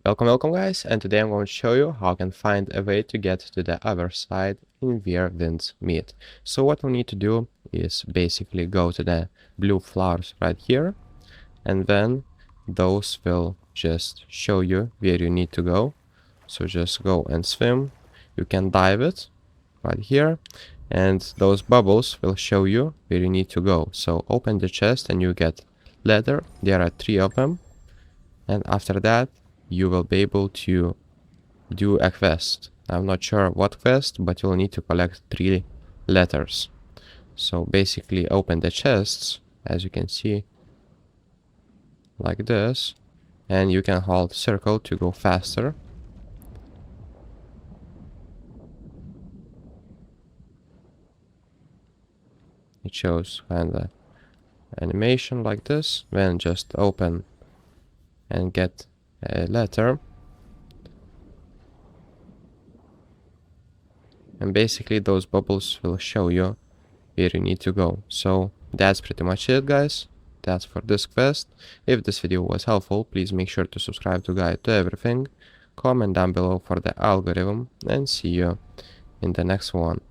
Welcome guys, and today I'm going to show you how I can find a way to get to the other side in where winds meet. So what we need to do is basically go to the blue flowers right here, and then those will just show you where you need to go. So just go and swim. You can dive it right here, and those bubbles will show you where you need to go. So open the chest and you get letter. There are 3 of them, and after that you will be able to do a quest. I'm not sure what quest, but you'll need to collect 3 letters. So basically open the chests, as you can see, like this, and you can hold circle to go faster. It shows kind of animation like this. Then just open and get a letter. And basically those bubbles will show you where you need to go. So that's pretty much it, guys. That's for this quest. If this video was helpful, please make sure to subscribe to Guide to Everything, comment down below for the algorithm, and see you in the next one.